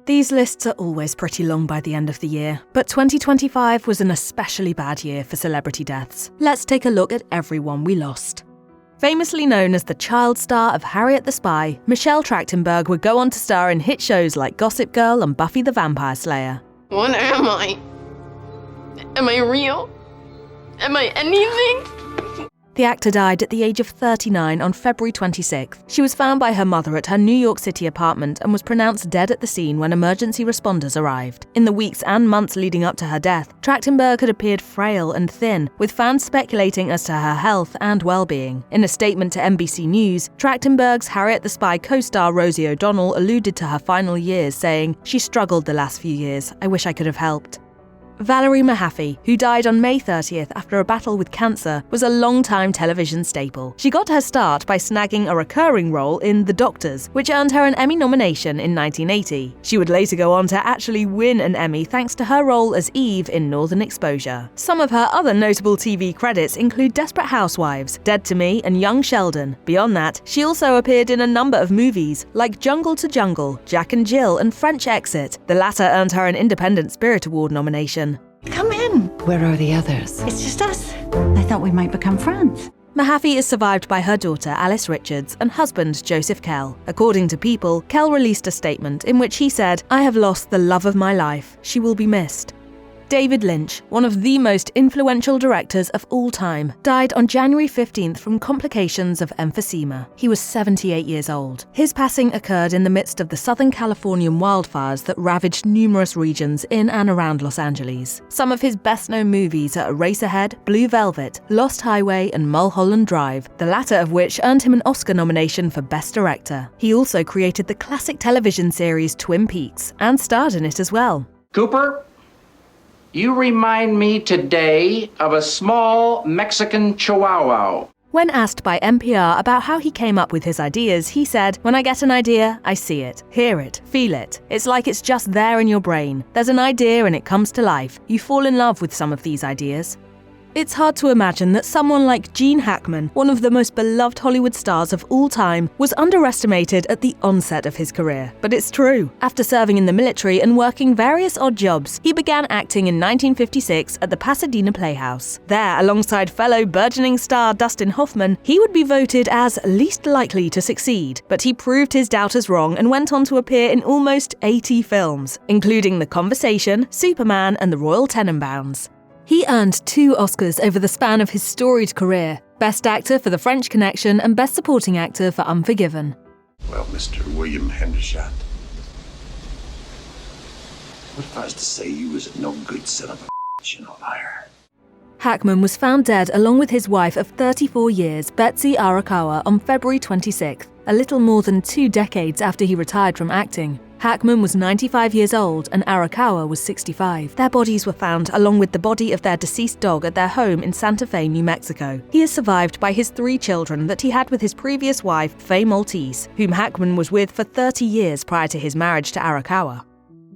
These lists are always pretty long by the end of the year, but 2025 was an especially bad year for celebrity deaths. Let's take a look at everyone we lost. Famously known as the child star of Harriet the Spy, Michelle Trachtenberg would go on to star in hit shows like Gossip Girl and Buffy the Vampire Slayer. What am I? Am I real? Am I anything? The actor died at the age of 39 on February 26th. She was found by her mother at her New York City apartment and was pronounced dead at the scene when emergency responders arrived. In the weeks and months leading up to her death, Trachtenberg had appeared frail and thin, with fans speculating as to her health and well-being. In a statement to NBC News, Trachtenberg's Harriet the Spy co-star Rosie O'Donnell alluded to her final years, saying, "She struggled the last few years. I wish I could have helped." Valerie Mahaffey, who died on May 30th after a battle with cancer, was a long-time television staple. She got her start by snagging a recurring role in The Doctors, which earned her an Emmy nomination in 1980. She would later go on to actually win an Emmy thanks to her role as Eve in Northern Exposure. Some of her other notable TV credits include Desperate Housewives, Dead to Me, and Young Sheldon. Beyond that, she also appeared in a number of movies, like Jungle to Jungle, Jack and Jill, and French Exit. The latter earned her an Independent Spirit Award nomination. Come in. Where are the others? It's just us. I thought we might become friends. Mahaffey is survived by her daughter Alice Richards and husband Joseph Kell. According to People, Kell released a statement in which he said, "I have lost the love of my life. She will be missed." David Lynch, one of the most influential directors of all time, died on January 15th from complications of emphysema. He was 78 years old. His passing occurred in the midst of the Southern Californian wildfires that ravaged numerous regions in and around Los Angeles. Some of his best-known movies are Eraserhead, Blue Velvet, Lost Highway, and Mulholland Drive, the latter of which earned him an Oscar nomination for Best Director. He also created the classic television series Twin Peaks, and starred in it as well. Cooper? You remind me today of a small Mexican chihuahua. When asked by NPR about how he came up with his ideas, he said, "When I get an idea, I see it, hear it, feel it. It's like it's just there in your brain. There's an idea and it comes to life. You fall in love with some of these ideas." It's hard to imagine that someone like Gene Hackman, one of the most beloved Hollywood stars of all time, was underestimated at the onset of his career. But it's true. After serving in the military and working various odd jobs, he began acting in 1956 at the Pasadena Playhouse. There, alongside fellow burgeoning star Dustin Hoffman, he would be voted as least likely to succeed. But he proved his doubters wrong and went on to appear in almost 80 films, including The Conversation, Superman, and The Royal Tenenbaums. He earned 2 Oscars over the span of his storied career, Best Actor for The French Connection and Best Supporting Actor for Unforgiven. Well, Mr. William Hendershot, what if I was to say you was a no-good son of a bitch and a liar? Hackman was found dead along with his wife of 34 years, Betsy Arakawa, on February 26th, a little more than 2 decades after he retired from acting. Hackman was 95 years old and Arakawa was 65. Their bodies were found along with the body of their deceased dog at their home in Santa Fe, New Mexico. He is survived by his 3 children that he had with his previous wife, Faye Maltese, whom Hackman was with for 30 years prior to his marriage to Arakawa.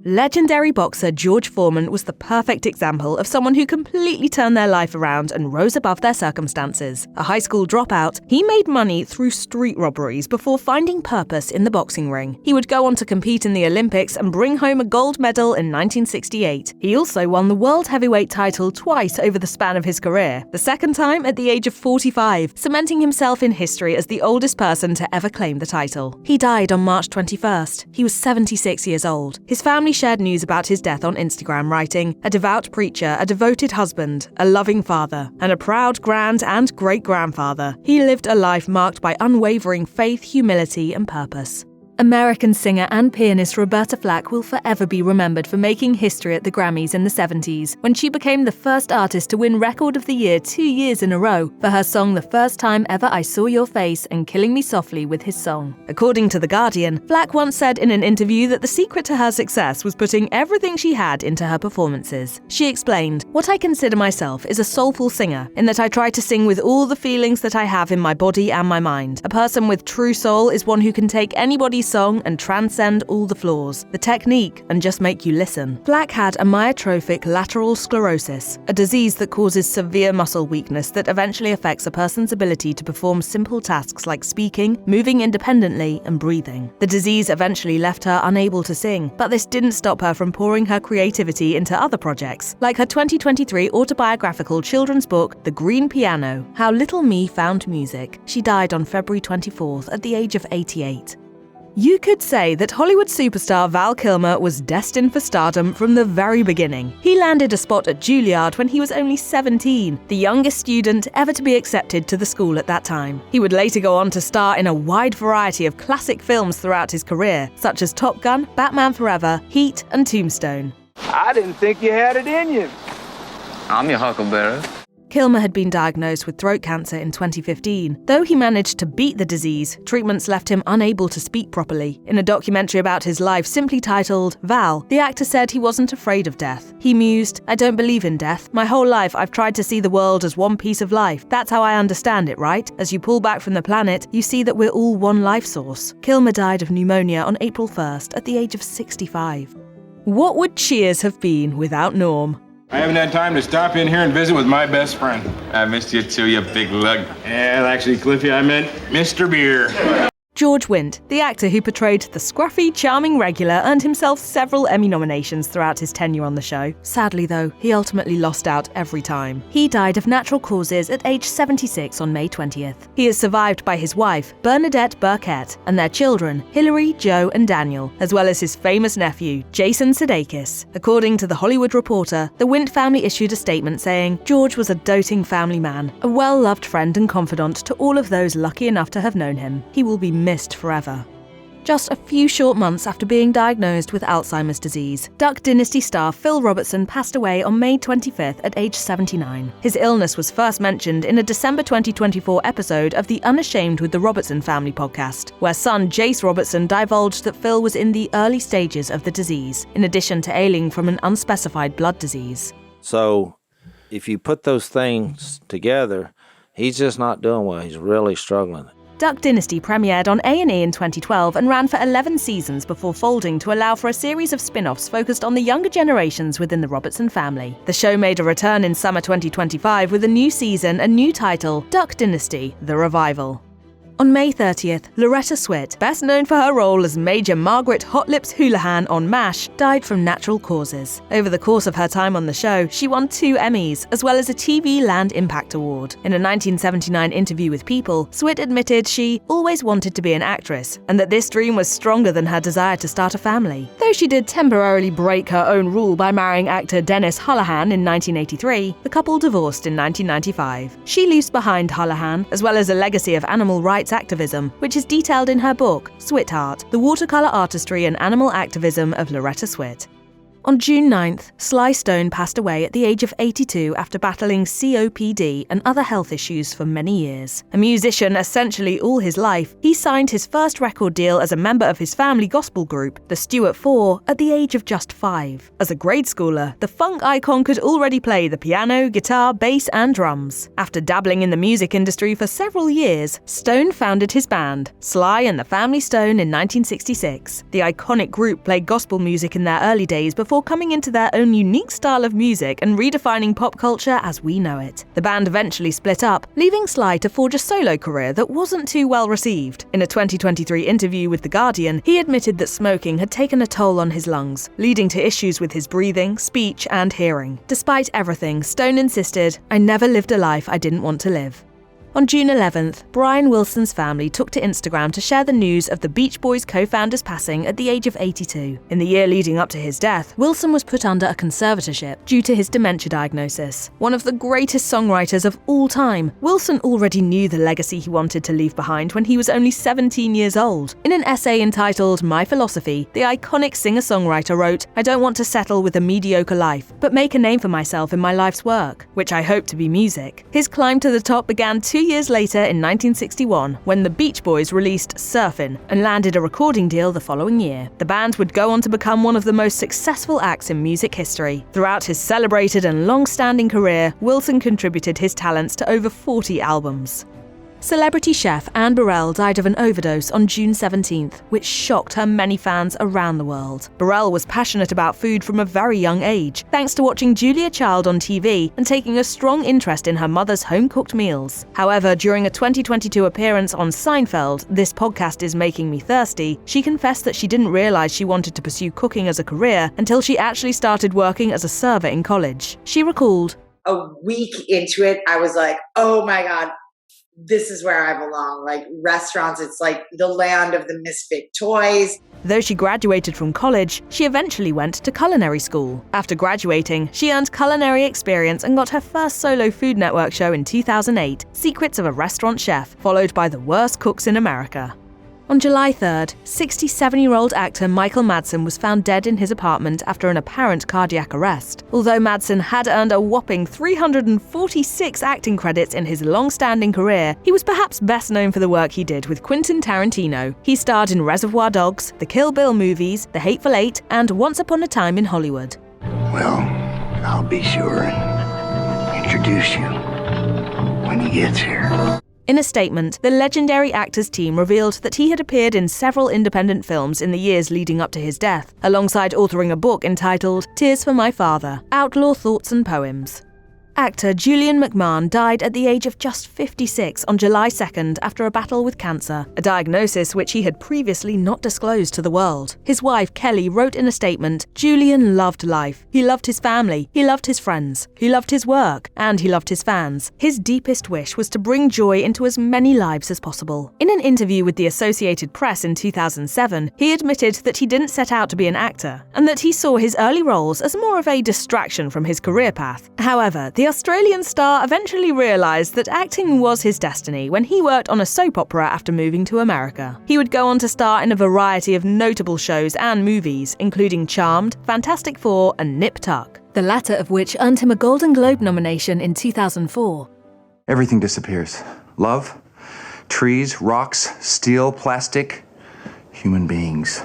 Legendary boxer George Foreman was the perfect example of someone who completely turned their life around and rose above their circumstances. A high school dropout, he made money through street robberies before finding purpose in the boxing ring. He would go on to compete in the Olympics and bring home a gold medal in 1968. He also won the world heavyweight title twice over the span of his career, the second time at the age of 45, cementing himself in history as the oldest person to ever claim the title. He died on March 21st. He was 76 years old. His family shared news about his death on Instagram, writing, "A devout preacher, a devoted husband, a loving father, and a proud grand and great-grandfather. He lived a life marked by unwavering faith, humility, and purpose." American singer and pianist Roberta Flack will forever be remembered for making history at the Grammys in the 70s, when she became the first artist to win Record of the Year 2 years in a row for her song The First Time Ever I Saw Your Face and Killing Me Softly with his song. According to The Guardian, Flack once said in an interview that the secret to her success was putting everything she had into her performances. She explained, "What I consider myself is a soulful singer, in that I try to sing with all the feelings that I have in my body and my mind. A person with true soul is one who can take anybody's song and transcend all the flaws, the technique, and just make you listen. Flack had amyotrophic lateral sclerosis, a disease that causes severe muscle weakness that eventually affects a person's ability to perform simple tasks like speaking, moving independently, and breathing. The disease eventually left her unable to sing, but this didn't stop her from pouring her creativity into other projects, like her 2023 autobiographical children's book, The Green Piano: How Little Me Found Music. She died on February 24th at the age of 88. You could say that Hollywood superstar Val Kilmer was destined for stardom from the very beginning. He landed a spot at Juilliard when he was only 17, the youngest student ever to be accepted to the school at that time. He would later go on to star in a wide variety of classic films throughout his career, such as Top Gun, Batman Forever, Heat, and Tombstone. I didn't think you had it in you. I'm your huckleberry. Kilmer had been diagnosed with throat cancer in 2015. Though he managed to beat the disease, treatments left him unable to speak properly. In a documentary about his life simply titled Val, the actor said he wasn't afraid of death. He mused, "I don't believe in death. My whole life I've tried to see the world as one piece of life. That's how I understand it, right? As you pull back from the planet, you see that we're all one life source." Kilmer died of pneumonia on April 1st at the age of 65. What would Cheers have been without Norm? I haven't had time to stop in here and visit with my best friend. I missed you too, you big lug. And actually, Cliffy, I meant Mr. Beer. George Wendt, the actor who portrayed the scruffy, charming regular, earned himself several Emmy nominations throughout his tenure on the show. Sadly though, he ultimately lost out every time. He died of natural causes at age 76 on May 20th. He is survived by his wife, Bernadette Burkett, and their children, Hillary, Joe, and Daniel, as well as his famous nephew, Jason Sudeikis. According to The Hollywood Reporter, the Wendt family issued a statement saying, "George was a doting family man, a well-loved friend and confidant to all of those lucky enough to have known him. He will be missed forever." Just a few short months after being diagnosed with Alzheimer's disease, Duck Dynasty star Phil Robertson passed away on May 25th at age 79. His illness was first mentioned in a December 2024 episode of the Unashamed with the Robertson Family podcast, where son Jace Robertson divulged that Phil was in the early stages of the disease, in addition to ailing from an unspecified blood disease. So, if you put those things together, he's just not doing well. He's really struggling. Duck Dynasty premiered on A&E in 2012 and ran for 11 seasons before folding to allow for a series of spin-offs focused on the younger generations within the Robertson family. The show made a return in summer 2025 with a new season and new title, Duck Dynasty: The Revival. On May 30th, Loretta Swit, best known for her role as Major Margaret Hot Lips Houlihan on MASH, died from natural causes. Over the course of her time on the show, she won 2 Emmys, as well as a TV Land Impact Award. In a 1979 interview with People, Swit admitted she always wanted to be an actress, and that this dream was stronger than her desire to start a family. Though she did temporarily break her own rule by marrying actor Dennis Houlihan in 1983, the couple divorced in 1995. She leaves behind Houlihan, as well as a legacy of animal rights activism, which is detailed in her book, Sweetheart: The Watercolor Artistry and Animal Activism of Loretta Swit. On June 9th, Sly Stone passed away at the age of 82 after battling COPD and other health issues for many years. A musician essentially all his life, he signed his first record deal as a member of his family gospel group, the Stewart Four, at the age of just 5. As a grade schooler, the funk icon could already play the piano, guitar, bass, and drums. After dabbling in the music industry for several years, Stone founded his band, Sly and the Family Stone, in 1966. The iconic group played gospel music in their early days before coming into their own unique style of music and redefining pop culture as we know it. The band eventually split up, leaving Sly to forge a solo career that wasn't too well received. In a 2023 interview with The Guardian, he admitted that smoking had taken a toll on his lungs, leading to issues with his breathing, speech, and hearing. Despite everything, Stone insisted, "I never lived a life I didn't want to live." On June 11th, Brian Wilson's family took to Instagram to share the news of the Beach Boys co-founder's passing at the age of 82. In the year leading up to his death, Wilson was put under a conservatorship due to his dementia diagnosis. One of the greatest songwriters of all time, Wilson already knew the legacy he wanted to leave behind when he was only 17 years old. In an essay entitled My Philosophy, the iconic singer-songwriter wrote, "I don't want to settle with a mediocre life, but make a name for myself in my life's work, which I hope to be music." His climb to the top began 2 years later in 1961, when the Beach Boys released Surfin' and landed a recording deal the following year. The band would go on to become one of the most successful acts in music history. Throughout his celebrated and long-standing career, Wilson contributed his talents to over 40 albums. Celebrity chef Anne Burrell died of an overdose on June 17th, which shocked her many fans around the world. Burrell was passionate about food from a very young age, thanks to watching Julia Child on TV and taking a strong interest in her mother's home-cooked meals. However, during a 2022 appearance on Seinfeld, This Podcast Is Making Me Thirsty, she confessed that she didn't realize she wanted to pursue cooking as a career until she actually started working as a server in college. She recalled, "A week into it, I was like, oh my God, this is where I belong. Like restaurants, it's like the land of the misfit toys." Though she graduated from college, she eventually went to culinary school. After graduating, she earned culinary experience and got her first solo Food Network show in 2008, Secrets of a Restaurant Chef, followed by The Worst Cooks in America. On July 3rd, 67-year-old actor Michael Madsen was found dead in his apartment after an apparent cardiac arrest. Although Madsen had earned a whopping 346 acting credits in his long-standing career, he was perhaps best known for the work he did with Quentin Tarantino. He starred in Reservoir Dogs, the Kill Bill movies, The Hateful Eight, and Once Upon a Time in Hollywood. Well, I'll be sure and introduce you when he gets here. In a statement, the legendary actor's team revealed that he had appeared in several independent films in the years leading up to his death, alongside authoring a book entitled Tears for My Father: Outlaw Thoughts and Poems. Actor Julian McMahon died at the age of just 56 on July 2nd after a battle with cancer, a diagnosis which he had previously not disclosed to the world. His wife, Kelly, wrote in a statement, "Julian loved life. He loved his family. He loved his friends. He loved his work. And he loved his fans. His deepest wish was to bring joy into as many lives as possible." In an interview with the Associated Press in 2007, he admitted that he didn't set out to be an actor, and that he saw his early roles as more of a distraction from his career path. However, the Australian star eventually realised that acting was his destiny when he worked on a soap opera after moving to America. He would go on to star in a variety of notable shows and movies, including Charmed, Fantastic Four, and Nip Tuck, the latter of which earned him a Golden Globe nomination in 2004. Everything disappears. Love, trees, rocks, steel, plastic, human beings.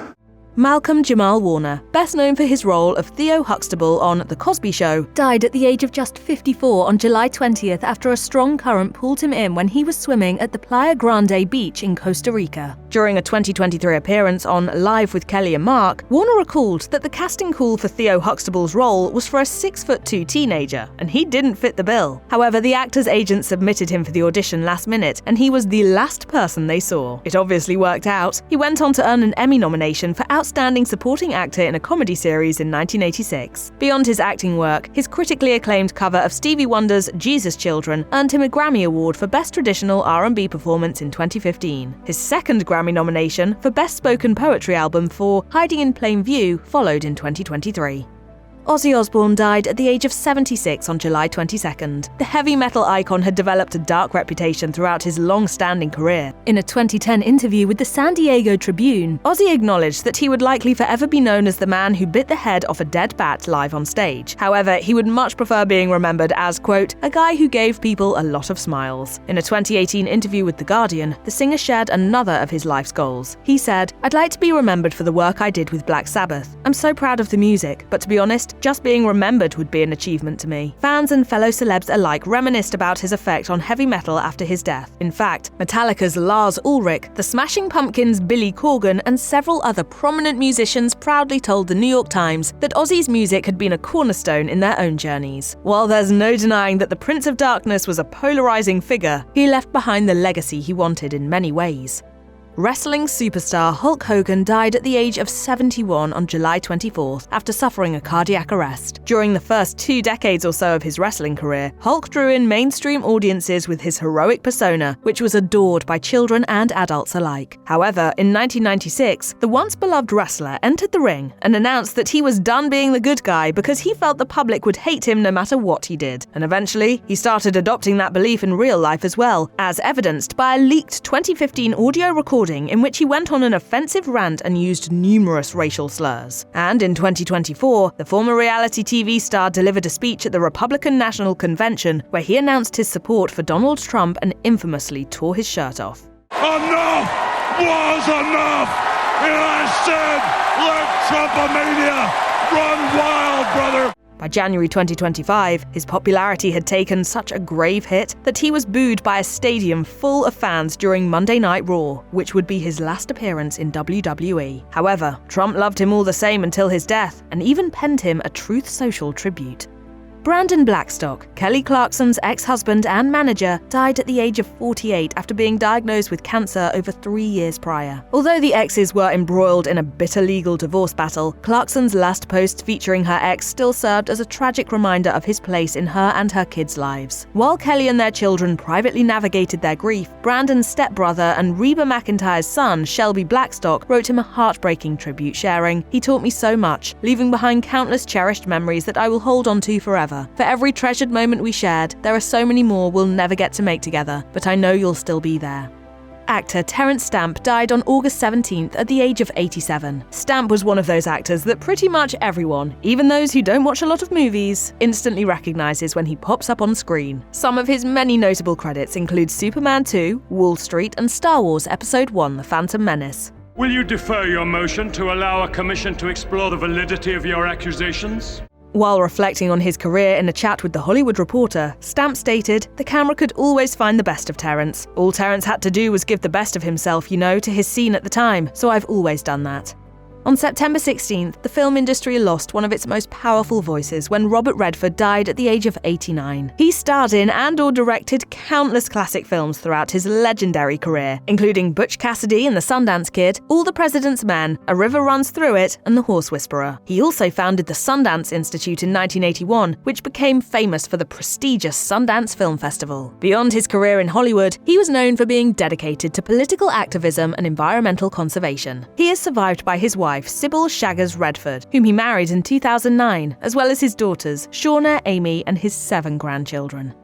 Malcolm-Jamal Warner, best known for his role of Theo Huxtable on The Cosby Show, died at the age of just 54 on July 20th after a strong current pulled him in when he was swimming at the Playa Grande beach in Costa Rica. During a 2023 appearance on Live with Kelly and Mark, Warner recalled that the casting call for Theo Huxtable's role was for a 6'2" teenager, and he didn't fit the bill. However, the actor's agent submitted him for the audition last minute, and he was the last person they saw. It obviously worked out. He went on to earn an Emmy nomination for Outstanding Supporting Actor in a Comedy Series in 1986. Beyond his acting work, his critically acclaimed cover of Stevie Wonder's Jesus Children earned him a Grammy Award for Best Traditional R&B Performance in 2015. His second Grammy nomination for Best Spoken Poetry Album for Hiding in Plain View followed in 2023. Ozzy Osbourne died at the age of 76 on July 22nd. The heavy metal icon had developed a dark reputation throughout his long-standing career. In a 2010 interview with the San Diego Tribune, Ozzy acknowledged that he would likely forever be known as the man who bit the head off a dead bat live on stage. However, he would much prefer being remembered as, quote, a guy who gave people a lot of smiles. In a 2018 interview with The Guardian, the singer shared another of his life's goals. He said, "I'd like to be remembered for the work I did with Black Sabbath. I'm so proud of the music, but to be honest, just being remembered would be an achievement to me." Fans and fellow celebs alike reminisced about his effect on heavy metal after his death. In fact, Metallica's Lars Ulrich, the Smashing Pumpkins' Billy Corgan, and several other prominent musicians proudly told the New York Times that Ozzy's music had been a cornerstone in their own journeys. While there's no denying that the Prince of Darkness was a polarizing figure, he left behind the legacy he wanted in many ways. Wrestling superstar Hulk Hogan died at the age of 71 on July 24th after suffering a cardiac arrest. During the first 2 decades or so of his wrestling career, Hulk drew in mainstream audiences with his heroic persona, which was adored by children and adults alike. However, in 1996, the once-beloved wrestler entered the ring and announced that he was done being the good guy because he felt the public would hate him no matter what he did. And eventually, he started adopting that belief in real life as well, as evidenced by a leaked 2015 audio recording in which he went on an offensive rant and used numerous racial slurs. And in 2024, the former reality TV star delivered a speech at the Republican National Convention where he announced his support for Donald Trump and infamously tore his shirt off. Enough was enough! And I said, let Trumpomania run wild, brother! By January 2025, his popularity had taken such a grave hit that he was booed by a stadium full of fans during Monday Night Raw, which would be his last appearance in WWE. However, Trump loved him all the same until his death, and even penned him a Truth Social tribute. Brandon Blackstock, Kelly Clarkson's ex-husband and manager, died at the age of 48 after being diagnosed with cancer over 3 years prior. Although the exes were embroiled in a bitter legal divorce battle, Clarkson's last post featuring her ex still served as a tragic reminder of his place in her and her kids' lives. While Kelly and their children privately navigated their grief, Brandon's stepbrother and Reba McEntire's son, Shelby Blackstock, wrote him a heartbreaking tribute, sharing, "He taught me so much, leaving behind countless cherished memories that I will hold on to forever. For every treasured moment we shared, there are so many more we'll never get to make together, but I know you'll still be there." Actor Terence Stamp died on August 17th at the age of 87. Stamp was one of those actors that pretty much everyone, even those who don't watch a lot of movies, instantly recognizes when he pops up on screen. Some of his many notable credits include Superman 2, Wall Street, and Star Wars Episode 1: The Phantom Menace. Will you defer your motion to allow a commission to explore the validity of your accusations? While reflecting on his career in a chat with The Hollywood Reporter, Stamp stated, "The camera could always find the best of Terence. All Terence had to do was give the best of himself, to his scene at the time, so I've always done that." On September 16th, the film industry lost one of its most powerful voices when Robert Redford died at the age of 89. He starred in and/or directed countless classic films throughout his legendary career, including Butch Cassidy and the Sundance Kid, All the President's Men, A River Runs Through It, and The Horse Whisperer. He also founded the Sundance Institute in 1981, which became famous for the prestigious Sundance Film Festival. Beyond his career in Hollywood, he was known for being dedicated to political activism and environmental conservation. He is survived by his wife, Sybil Shaggers Redford, whom he married in 2009, as well as his daughters, Shauna, Amy, and his 7 grandchildren.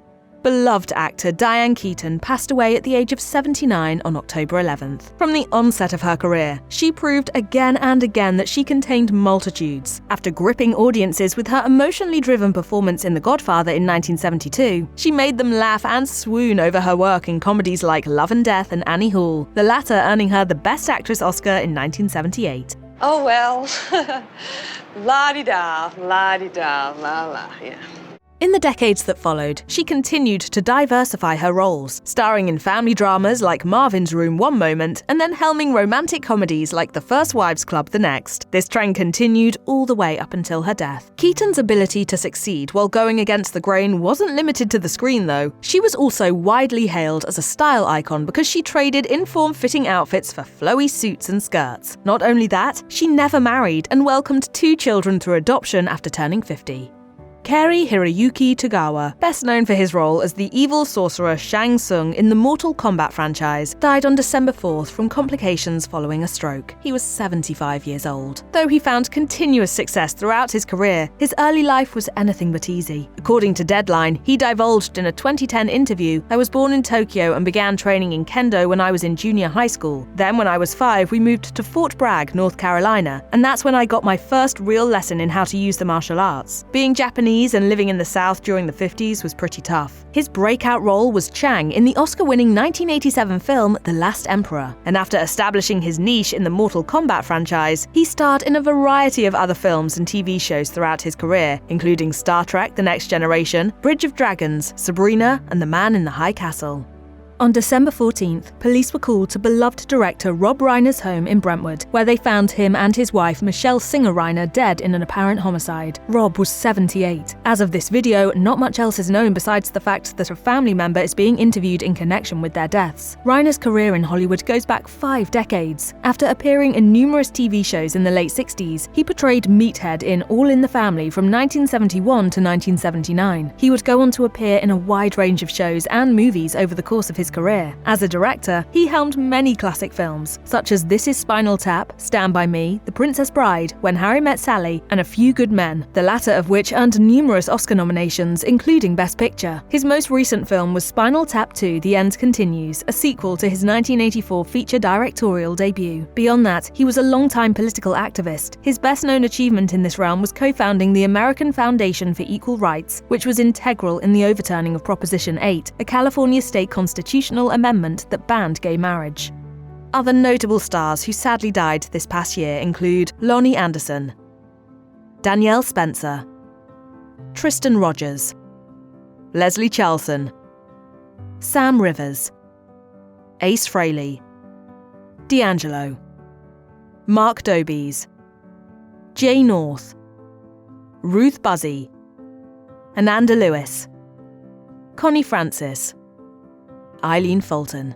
Beloved actor Diane Keaton passed away at the age of 79 on October 11th. From the onset of her career, she proved again and again that she contained multitudes. After gripping audiences with her emotionally driven performance in The Godfather in 1972, she made them laugh and swoon over her work in comedies like Love and Death and Annie Hall, the latter earning her the Best Actress Oscar in 1978. Oh well, la-di-da, la-di-da, la-la, yeah. In the decades that followed, she continued to diversify her roles, starring in family dramas like Marvin's Room one moment, and then helming romantic comedies like The First Wives Club the next. This trend continued all the way up until her death. Keaton's ability to succeed while going against the grain wasn't limited to the screen though. She was also widely hailed as a style icon because she traded in-form-fitting outfits for flowy suits and skirts. Not only that, she never married and welcomed 2 children through adoption after turning 50. Cary Hiroyuki-Tagawa, best known for his role as the evil sorcerer Shang Tsung in the Mortal Kombat franchise, died on December 4th from complications following a stroke. He was 75 years old. Though he found continuous success throughout his career, his early life was anything but easy. According to Deadline, he divulged in a 2010 interview, "I was born in Tokyo and began training in kendo when I was in junior high school. Then when I was 5, we moved to Fort Bragg, North Carolina, and that's when I got my first real lesson in how to use the martial arts. Being Japanese and living in the South during the 50s was pretty tough." His breakout role was Chang in the Oscar-winning 1987 film The Last Emperor, and after establishing his niche in the Mortal Kombat franchise, he starred in a variety of other films and TV shows throughout his career, including Star Trek: The Next Generation, Bridge of Dragons, Sabrina, and The Man in the High Castle. On December 14th, police were called to beloved director Rob Reiner's home in Brentwood, where they found him and his wife Michelle Singer Reiner dead in an apparent homicide. Rob was 78. As of this video, not much else is known besides the fact that a family member is being interviewed in connection with their deaths. Reiner's career in Hollywood goes back 5 decades. After appearing in numerous TV shows in the late 60s, he portrayed Meathead in All in the Family from 1971 to 1979. He would go on to appear in a wide range of shows and movies over the course of his career. As a director, he helmed many classic films, such as This Is Spinal Tap, Stand By Me, The Princess Bride, When Harry Met Sally, and A Few Good Men, the latter of which earned numerous Oscar nominations, including Best Picture. His most recent film was Spinal Tap 2: The End Continues, a sequel to his 1984 feature directorial debut. Beyond that, he was a longtime political activist. His best-known achievement in this realm was co-founding the American Foundation for Equal Rights, which was integral in the overturning of Proposition 8, a California state constitutional amendment that banned gay marriage. Other notable stars who sadly died this past year include Lonnie Anderson, Danielle Spencer, Tristan Rogers, Leslie Charlson, Sam Rivers, Ace Frehley, D'Angelo, Mark Dobies, Jay North, Ruth Buzzy, Ananda Lewis, Connie Francis, Eileen Fulton,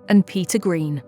and Peter Green.